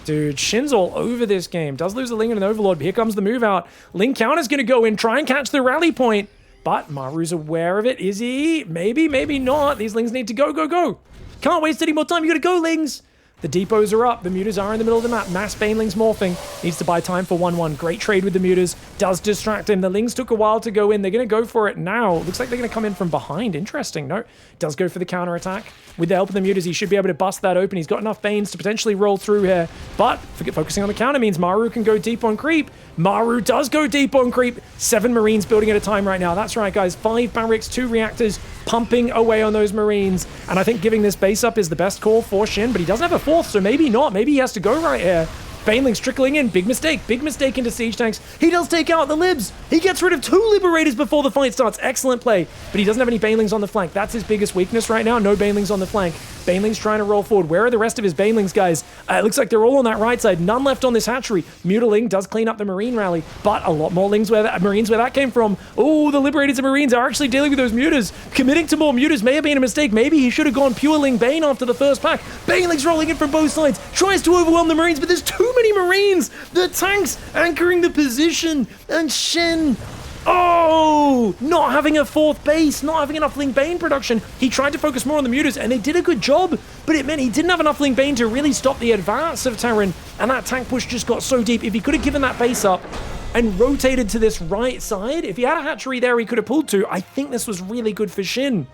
Dude, Shin's all over this game. Does lose a Ling and an Overlord, but here comes the move out. Ling counter's going to go in, try and catch the rally point. But Maru's aware of it. Is he? Maybe, maybe not. These Lings need to go, go, go. Can't waste any more time. You got to go, Lings. The depots are up. The Mutas are in the middle of the map. Mass Banelings morphing. Needs to buy time for 1-1. Great trade with the Mutas. Does distract him. The Lings took a while to go in. They're going to go for it now. Looks like they're going to come in from behind. Interesting. No. Does go for the counter attack. With the help of the Mutas, he should be able to bust that open. He's got enough Banes to potentially roll through here. But focusing on the counter means Maru can go deep on creep. Maru does go deep on creep. 7 Marines building at a time right now. That's right, guys. 5 barracks, 2 reactors, pumping away on those Marines. And I think giving this base up is the best call for Shin, but he doesn't have a 4th, so maybe not. Maybe he has to go right here. Banelings trickling in. Big mistake into siege tanks. He does take out the libs. He gets rid of 2 liberators before the fight starts. Excellent play, but he doesn't have any banelings on the flank. That's his biggest weakness right now. No banelings on the flank. Banelings trying to roll forward. Where are the rest of his banelings, guys? It looks like they're all on that right side. None left on this hatchery. Mutiling does clean up the marine rally, but a lot more marines where that came from. Oh, the liberators and marines are actually dealing with those mutas. Committing to more mutas may have been a mistake. Maybe he should have gone pure Ling Bane after the first pack. Banelings rolling in from both sides. Tries to overwhelm the marines, but there's too many marines. The tanks anchoring the position. And Shin, oh, not having a 4th base, not having enough Ling Bane production. He tried to focus more on the mutas, and they did a good job, but it meant he didn't have enough Ling Bane to really stop the advance of Terran, and that tank push just got so deep. If he could have given that base up and rotated to this right side, if he had a hatchery there he could have pulled to, I think this was really good for Shin.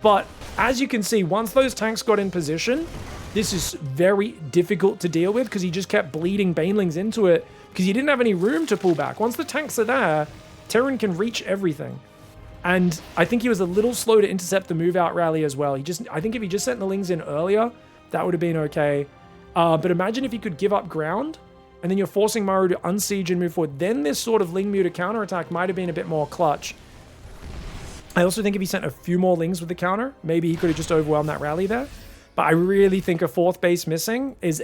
But as you can see, once those tanks got in position, this is very difficult to deal with because he just kept bleeding banelings into it because he didn't have any room to pull back. Once the tanks are there, Terran can reach everything. And I think he was a little slow to intercept the move out rally as well. I think if he just sent the Lings in earlier, that would have been okay. But imagine if he could give up ground and then you're forcing Maru to unsiege and move forward. Then this sort of Ling Muta counterattack might have been a bit more clutch. I also think if he sent a few more Lings with the counter, maybe he could have just overwhelmed that rally there. But I really think a 4th base missing is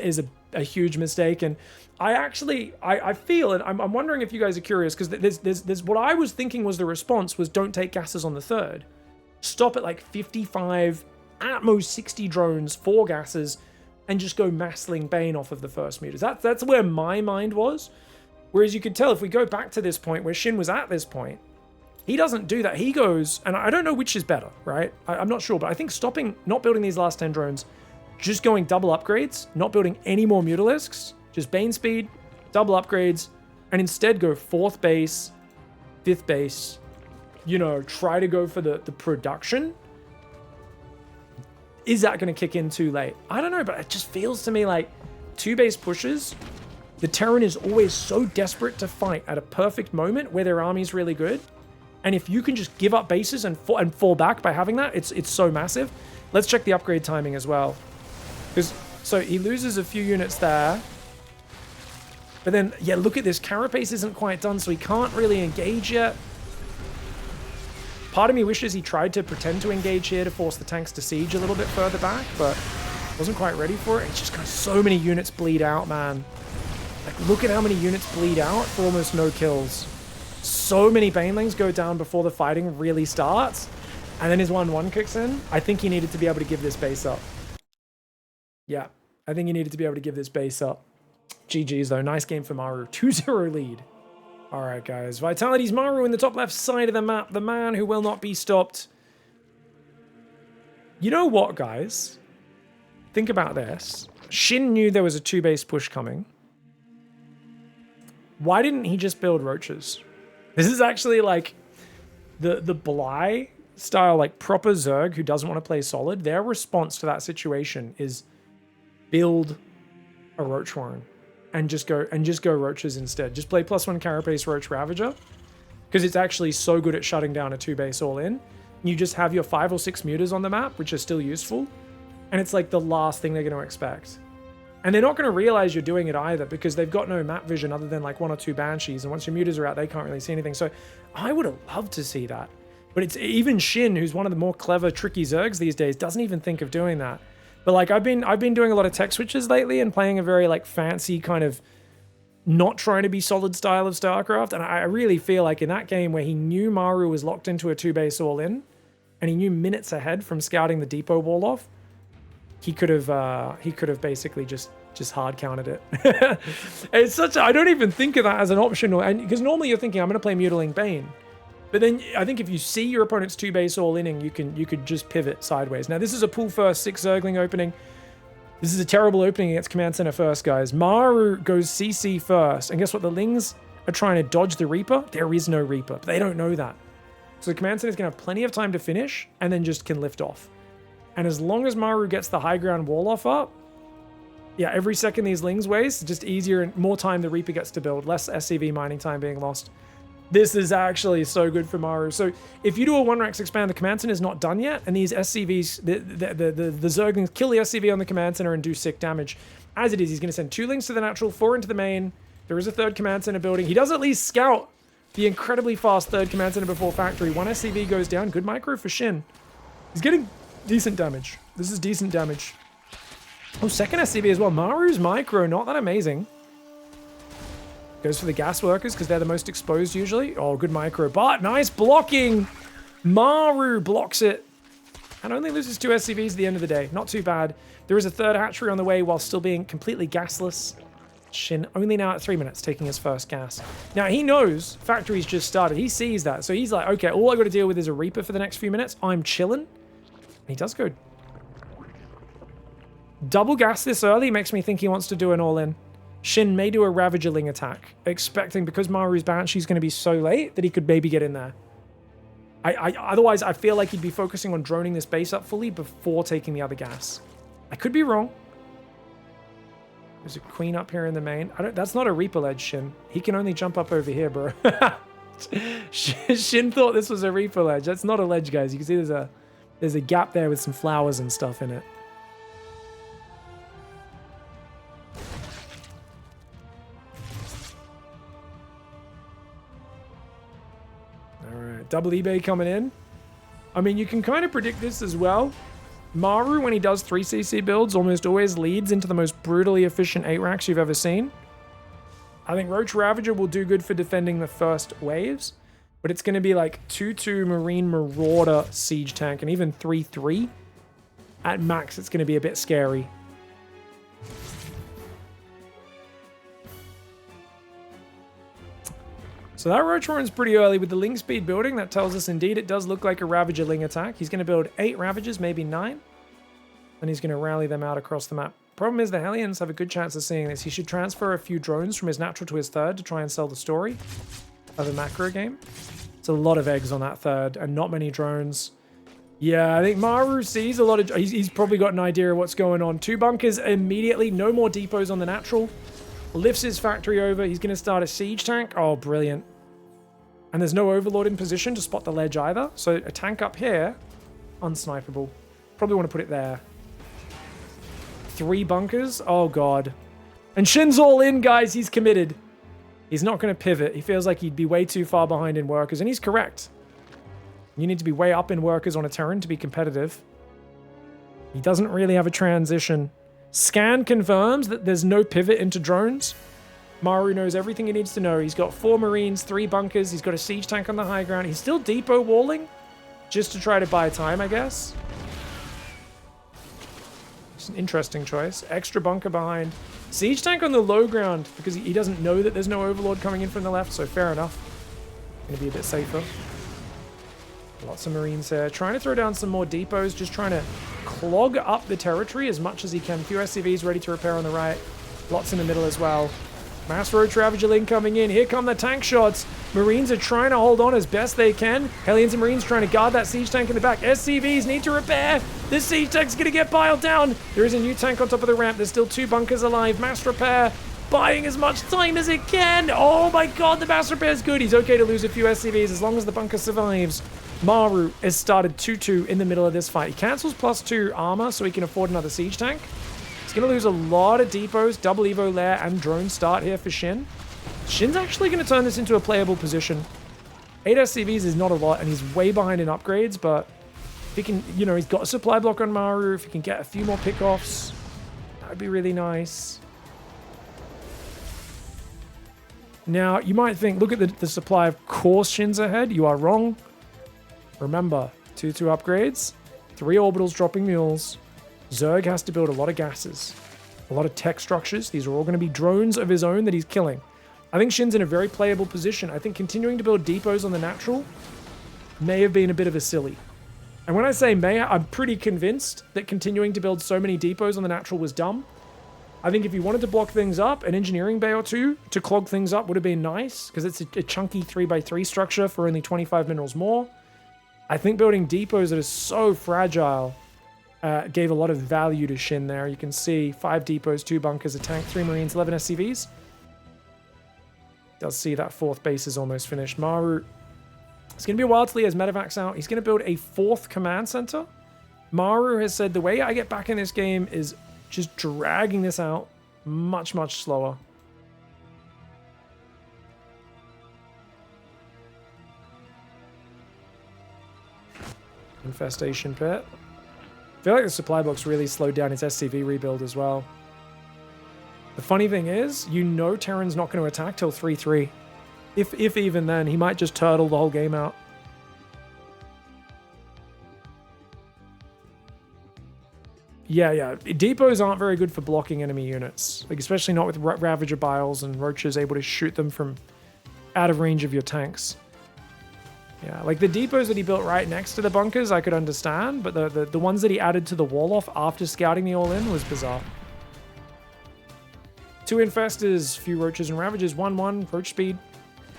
a huge mistake. And I feel, and I'm wondering if you guys are curious, because there's what I was thinking was the response was don't take gases on the 3rd. Stop at like 55, at most 60 drones, 4 gases, and just go mass Ling Bane off of the first meters. That's where my mind was. Whereas you could tell if we go back to this point where Shin was at this point, he doesn't do that. He goes, and I don't know which is better, right? I'm not sure, but I think stopping, not building these last 10 drones, just going double upgrades, not building any more Mutalisks, just Bane speed, double upgrades, and instead go 4th base, 5th base, you know, try to go for the production. Is that going to kick in too late? I don't know, but it just feels to me like 2 base pushes. The Terran is always so desperate to fight at a perfect moment where their army's really good. And if you can just give up bases and fall back by having that, it's so massive. Let's check the upgrade timing as well. So he loses a few units there. But then, yeah, look at this. Carapace isn't quite done, so he can't really engage yet. Part of me wishes he tried to pretend to engage here to force the tanks to siege a little bit further back, but wasn't quite ready for it. It's just got so many units bleed out, man. Like, look at how many units bleed out for almost no kills. So many Banelings go down before the fighting really starts. And then his 1-1 kicks in. I think he needed to be able to give this base up. Yeah, I think he needed to be able to give this base up. GG's though. Nice game for Maru. 2-0 lead. Alright guys. Vitality's Maru in the top left side of the map. The man who will not be stopped. You know what, guys? Think about this. Shin knew there was a 2-base push coming. Why didn't he just build roaches? This is actually like the Bly style, like proper Zerg who doesn't want to play solid. Their response to that situation is build a Roach Warren and just go roaches instead. Just play +1 Carapace Roach Ravager because it's actually so good at shutting down a 2-base all in. You just have your 5 or 6 mutas on the map, which are still useful, and it's like the last thing they're going to expect. And they're not going to realize you're doing it either because they've got no map vision other than like 1 or 2 Banshees. And once your mutas are out, they can't really see anything. So I would have loved to see that. But it's even Shin, who's one of the more clever, tricky Zergs these days, doesn't even think of doing that. But like I've been doing a lot of tech switches lately and playing a very like fancy kind of not trying to be solid style of StarCraft. And I really feel like in that game where he knew Maru was locked into a 2-base all in and he knew minutes ahead from scouting the depot wall off, he could have basically just hard countered it. It's such I don't even think of that as an option, and because normally you're thinking I'm going to play Mutiling Bane, but then I think if you see your opponent's 2-base all inning, you could just pivot sideways. Now this is a pool first 6 Zergling opening. This is a terrible opening against Command Center first, guys. Maru goes CC first, and guess what? The Lings are trying to dodge the Reaper. There is no Reaper, but they don't know that. So the Command Center is going to have plenty of time to finish, and then just can lift off. And as long as Maru gets the high ground wall off up, yeah, every second these Lings waste, just easier and more time the Reaper gets to build, less SCV mining time being lost. This is actually so good for Maru. So if you do a 1-Rex expand, the command center is not done yet, and these SCVs, the Zerglings kill the SCV on the command center and do sick damage. As it is, he's going to send 2 links to the natural, 4 into the main. There is a 3rd command center building. He does at least scout the incredibly fast 3rd command center before factory. 1 SCV goes down. Good micro for Shin. He's getting decent damage. This is decent damage. Oh, 2nd SCV as well. Maru's micro, not that amazing. Goes for the gas workers because they're the most exposed usually. Oh, good micro. But nice blocking. Maru blocks it. And only loses 2 SCVs at the end of the day. Not too bad. There is a 3rd hatchery on the way while still being completely gasless. Shin only now at 3 minutes taking his first gas. Now he knows factory's just started. He sees that. So he's like, okay, all I got to deal with is a Reaper for the next few minutes. I'm chilling. And he does go. Double gas this early makes me think he wants to do an all-in. Shin may do a Ravagerling attack, expecting because Maru's Banshee's going to be so late that he could maybe get in there. Otherwise, I feel like he'd be focusing on droning this base up fully before taking the other gas. I could be wrong. There's a Queen up here in the main. That's not a Reaper ledge, Shin. He can only jump up over here, bro. Shin thought this was a Reaper ledge. That's not a ledge, guys. You can see there's a gap there with some flowers and stuff in it. Double eBay coming in. I mean, you can kind of predict this as well. Maru, when he does 3cc builds, almost always leads into the most brutally efficient 8-racks you've ever seen. I think Roach Ravager will do good for defending the first waves, but it's going to be like 2-2 Marine Marauder Siege Tank, and even 3-3. At max, it's going to be a bit scary. So that Roach runs pretty early with the Ling speed building. That tells us indeed it does look like a Ravager Ling attack. He's going to build 8 Ravagers, maybe 9. And he's going to rally them out across the map. Problem is the Hellions have a good chance of seeing this. He should transfer a few drones from his natural to his 3rd to try and sell the story of a macro game. It's a lot of eggs on that 3rd and not many drones. Yeah, I think Maru sees a lot of... He's probably got an idea of what's going on. 2 bunkers immediately. No more depots on the natural. Lifts his factory over. He's going to start a siege tank. Oh, brilliant. And there's no Overlord in position to spot the ledge either. So a tank up here, unsnipeable. Probably want to put it there. 3 bunkers. Oh, God. And Shin's all in, guys. He's committed. He's not going to pivot. He feels like he'd be way too far behind in workers. And he's correct. You need to be way up in workers on a Terran to be competitive. He doesn't really have a transition. Scan confirms that there's no pivot into drones. Maru knows everything he needs to know. He's got 4 Marines, 3 bunkers. He's got a siege tank on the high ground. He's still depot walling just to try to buy time, I guess. It's an interesting choice. Extra bunker behind. Siege tank on the low ground because he doesn't know that there's no Overlord coming in from the left, so fair enough. Gonna be a bit safer. Lots of Marines here. Trying to throw down some more depots, just trying to clog up the territory as much as he can. Few SCVs ready to repair on the right. Lots in the middle as well. Mass Roach Ravager Ling coming in. Here come the tank shots. Marines are trying to hold on as best they can. Hellions and Marines trying to guard that siege tank in the back. SCVs need to repair. This siege tank's going to get piled down. There is a new tank on top of the ramp. There's still 2 bunkers alive. Mass repair. Buying as much time as it can. Oh my God, the mass repair is good. He's okay to lose a few SCVs as long as the bunker survives. Maru has started 2-2 in the middle of this fight. He cancels +2 armor so he can afford another siege tank. Going to lose a lot of depots, double Evo lair, and drone start here for Shin. Shin's actually going to turn this into a playable position. 8 SCVs is not a lot, and he's way behind in upgrades, but if he can, you know, he's got a supply block on Maru. If he can get a few more pickoffs, that would be really nice. Now, you might think, look at the supply. Of course, Shin's ahead. You are wrong. Remember, 2-2 upgrades, 3 orbitals dropping mules. Zerg has to build a lot of gases, a lot of tech structures. These are all going to be drones of his own that he's killing. I think Shin's in a very playable position. I think continuing to build depots on the natural may have been a bit of a silly. And when I say may, I'm pretty convinced that continuing to build so many depots on the natural was dumb. I think if you wanted to block things up, an engineering bay or 2 to clog things up would have been nice, because it's a chunky 3x3 structure for only 25 minerals more. I think building depots that are so fragile gave a lot of value to Shin there. You can see 5 depots, 2 bunkers, a tank, 3 Marines, 11 SCVs. Does see that fourth base is almost finished. Maru, it's going to be a while till he has medevacs out. He's going to build a fourth command center. Maru has said the way I get back in this game is just dragging this out much, much slower. Infestation pit. I feel like the supply box really slowed down his SCV rebuild as well. The funny thing is, you know Terran's not going to attack till 3-3. If even then, he might just turtle the whole game out. Yeah. Depots aren't very good for blocking enemy units. Like, especially not with Ravager Biles and Roaches able to shoot them from out of range of your tanks. Yeah, like the depots that he built right next to the bunkers, I could understand, but the ones that he added to the wall off after scouting the all-in was bizarre. 2 Infestors, few Roaches and Ravagers, 1-1, Roach speed.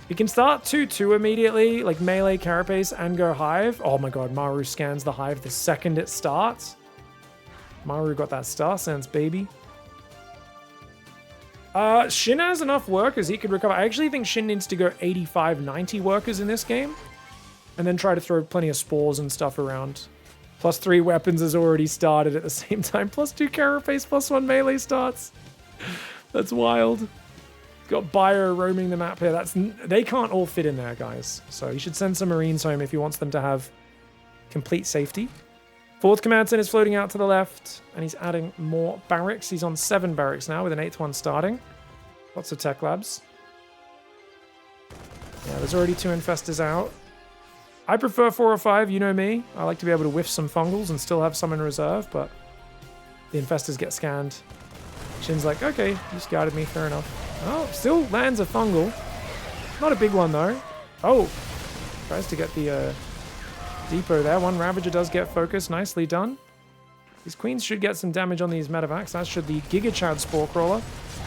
He can start 2-2 immediately, like melee Carapace and go Hive. Oh my god, Maru scans the Hive the second it starts. Maru got that Star Sense, baby. Shin has enough workers he could recover. I actually think Shin needs to go 85-90 workers in this game. And then try to throw plenty of spores and stuff around. +3 weapons has already started at the same time. +2 Carapace, +1 melee starts. That's wild. Got Bio roaming the map here. They can't all fit in there, guys. So he should send some Marines home if he wants them to have complete safety. 4th command center is floating out to the left. And he's adding more barracks. He's on 7 barracks now with an 8th one starting. Lots of tech labs. Yeah, there's already 2 Infestors out. I prefer 4 or 5, you know me. I like to be able to whiff some fungals and still have some in reserve, but the Infestors get scanned. Shin's like, okay, you scouted me, fair enough. Oh, still lands a fungal. Not a big one, though. Oh, tries to get the depot there. 1 Ravager does get focused. Nicely done. These Queens should get some damage on these medevacs, as should the Giga Chad Spore Crawler.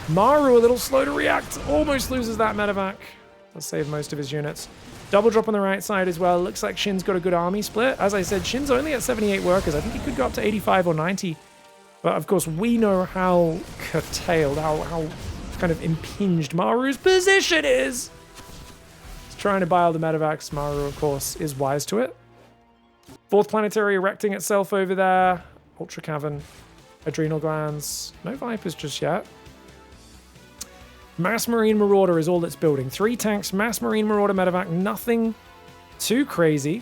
Maru a little slow to react. Almost loses that medevac. Does save most of his units. Double drop on the right side as well. Looks like Shin's got a good army split. As I said, Shin's only at 78 workers. I think he could go up to 85 or 90. But of course, we know how curtailed, how kind of impinged Maru's position is. He's trying to buy all the medevacs. Maru, of course, is wise to it. 4th planetary erecting itself over there. Ultra Cavern. Adrenal glands. No Vipers just yet. Mass Marine Marauder is all it's building. 3 tanks, Mass Marine Marauder medevac, nothing too crazy.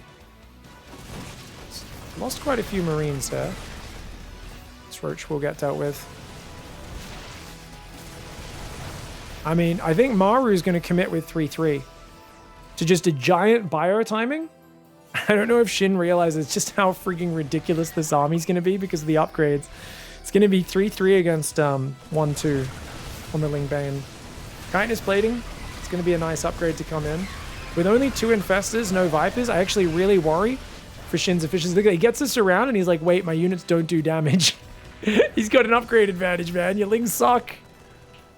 Lost quite a few Marines there. This Roach will get dealt with. I mean, I think Maru is going to commit with 3-3 to just a giant bio timing. I don't know if Shin realizes just how freaking ridiculous this army's going to be because of the upgrades. It's going to be 3-3 against 1-2 on the Ling Bane. Chitinous plating, it's going to be a nice upgrade to come in. With only 2 Infestors, no Vipers, I actually really worry for Shin's efficiency. He gets us around and he's like, wait, my units don't do damage. He's got an upgrade advantage, man. Your Lings suck.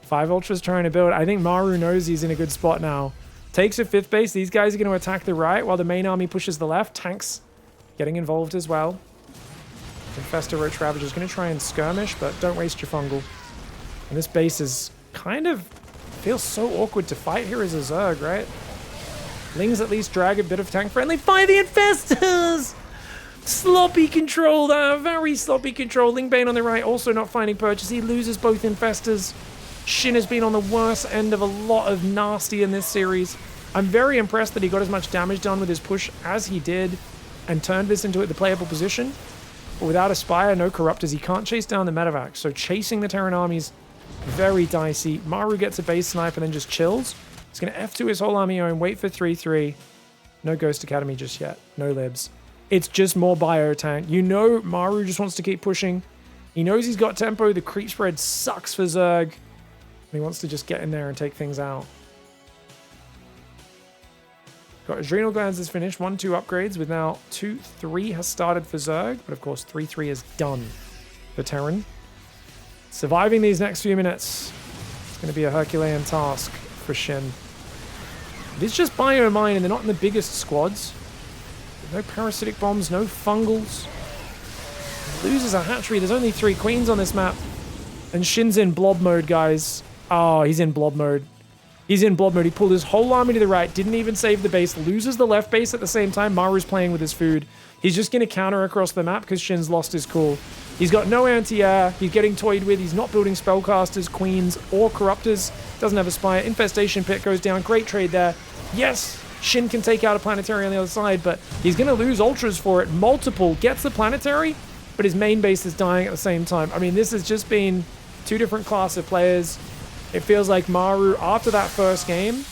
5 Ultras trying to build. I think Maru knows he's in a good spot now. Takes a 5th base. These guys are going to attack the right while the main army pushes the left. Tanks getting involved as well. Infestor Roach Ravager is going to try and skirmish, but don't waste your fungal. And this base is kind of... feels so awkward to fight here as a Zerg, right? Lings at least drag a bit of tank friendly. Fire the Infestors! Sloppy control there. Very sloppy control. Ling Bane on the right also not finding purchase. He loses both Infestors. Shin has been on the worst end of a lot of nasty in this series. I'm very impressed that he got as much damage done with his push as he did and turned this into the playable position. But without a Spire, no Corruptors, he can't chase down the medevac. So chasing the Terran armies, very dicey. Maru gets a base snipe and then just chills. He's going to F2 his whole army home, wait for 3-3. No Ghost Academy just yet. No libs. It's just more bio tank. You know Maru just wants to keep pushing. He knows he's got tempo. The creep spread sucks for Zerg. He wants to just get in there and take things out. Got Adrenal Glands is finished. 1-2 upgrades with now 2-3 has started for Zerg. But of course 3-3 is done for Terran. Surviving these next few minutes is going to be a Herculean task for Shin. It is just Biomine and they're not in the biggest squads. No parasitic bombs, no fungals. Loses a hatchery. There's only 3 queens on this map. And Shin's in blob mode, guys. Oh, he's in blob mode. He's in blob mode. He pulled his whole army to the right, didn't even save the base, loses the left base at the same time. Maru's playing with his food. He's just going to counter across the map because Shin's lost his cool. He's got no anti-air. He's getting toyed with. He's not building spellcasters, queens, or corruptors. Doesn't have a spire. Infestation pit goes down. Great trade there. Yes, Shin can take out a planetary on the other side, but he's going to lose ultras for it. Multiple. Gets the planetary, but his main base is dying at the same time. I mean, this has just been two different class of players. It feels like Maru, after that first game,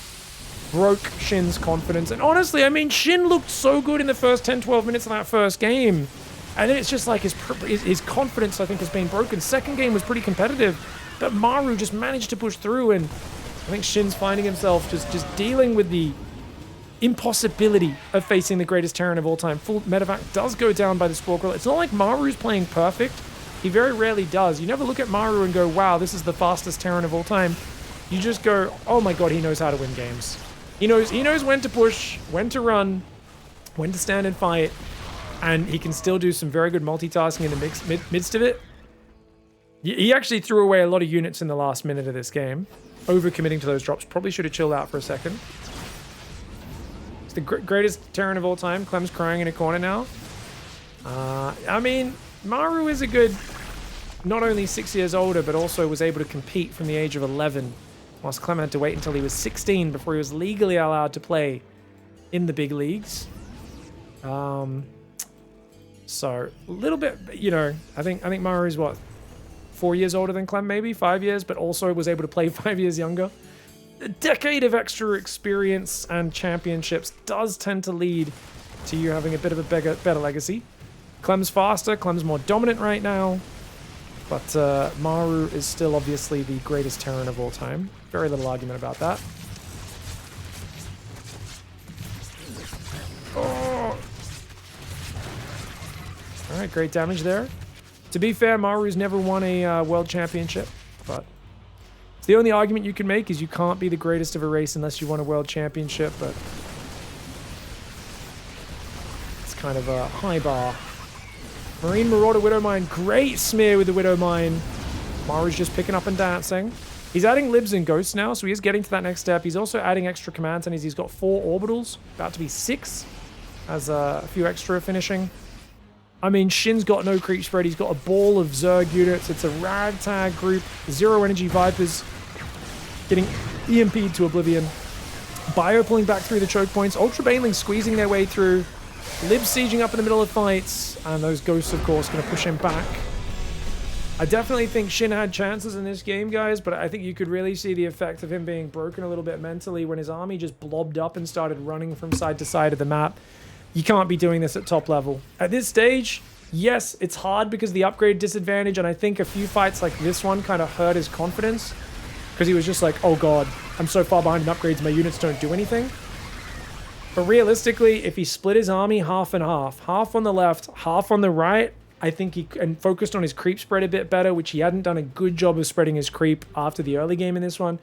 broke Shin's confidence. And honestly, I mean, Shin looked so good in the first 10, 12 minutes of that first game. And then it's just like his confidence, I think, has been broken. Second game was pretty competitive, but Maru just managed to push through. And I think Shin's finding himself just dealing with the impossibility of facing the greatest Terran of all time. Full medevac does go down by the Spore Crawler. It's not like Maru's playing perfect. He very rarely does. You never look at Maru and go, wow, this is the fastest Terran of all time. You just go, oh my god, he knows how to win games. He knows when to push, when to run, when to stand and fight, and he can still do some very good multitasking in the midst of it. He actually threw away a lot of units in the last minute of this game, overcommitting to those drops. Probably should have chilled out for a second. It's the greatest Terran of all time. Clem's crying in a corner now. I mean, Maru is a good, not only 6 years older, but also was able to compete from the age of 11, whilst Clem had to wait until he was 16 before he was legally allowed to play in the big leagues. So a little bit, you know, I think Maru's what, 4 years older than Clem, maybe 5 years, but also was able to play 5 years younger. A decade of extra experience and championships does tend to lead to you having a bit of a better legacy. Clem's faster, Clem's more dominant right now, but Maru is still obviously the greatest Terran of all time. Very little argument about that. Oh. Alright, great damage there. To be fair, Maru's never won a world championship, but the only argument you can make is you can't be the greatest of a race unless you won a world championship, but it's kind of a high bar. Marine Marauder Widowmine, great smear with the Widowmine. Maru's just picking up and dancing. He's adding libs and ghosts now, so he is getting to that next step. He's also adding extra command centers. He's got 4 orbitals, about to be 6, as a few extra finishing. I mean, Shin's got no creep spread. He's got a ball of Zerg units. It's a ragtag group. 0 energy Vipers getting EMP'd to oblivion. Bio pulling back through the choke points. Ultra Banelings squeezing their way through. Lib sieging up in the middle of fights. And those ghosts, of course, going to push him back. I definitely think Shin had chances in this game, guys, but I think you could really see the effect of him being broken a little bit mentally when his army just blobbed up and started running from side to side of the map. You can't be doing this at top level. At this stage, yes, it's hard because of the upgrade disadvantage, and I think a few fights like this one kind of hurt his confidence because he was just like, oh god, I'm so far behind in upgrades, my units don't do anything. But realistically, if he split his army half and half on the left, half on the right, I think he and focused on his creep spread a bit better, which he hadn't done a good job of spreading his creep after the early game in this one.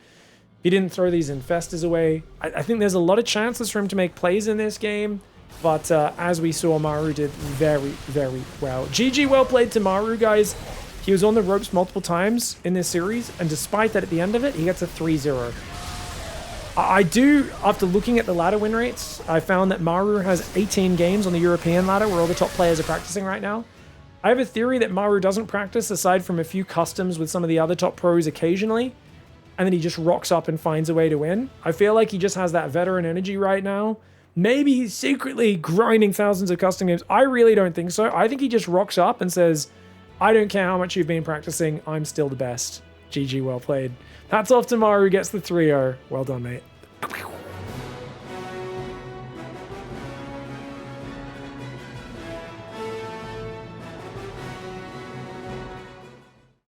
He didn't throw these infestors away. I think there's a lot of chances for him to make plays in this game, but as we saw, Maru did very, very well. GG, well played to Maru, guys. He was on the ropes multiple times in this series, and despite that, at the end of it, he gets a 3-0. I do, after looking at the ladder win rates, I found that Maru has 18 games on the European ladder where all the top players are practicing right now. I have a theory that Maru doesn't practice aside from a few customs with some of the other top pros occasionally, and then he just rocks up and finds a way to win. I feel like he just has that veteran energy right now. Maybe he's secretly grinding thousands of custom games. I really don't think so. I think he just rocks up and says, I don't care how much you've been practicing, I'm still the best. GG, well played. Hats off to Maru, gets the 3-0. Well done, mate.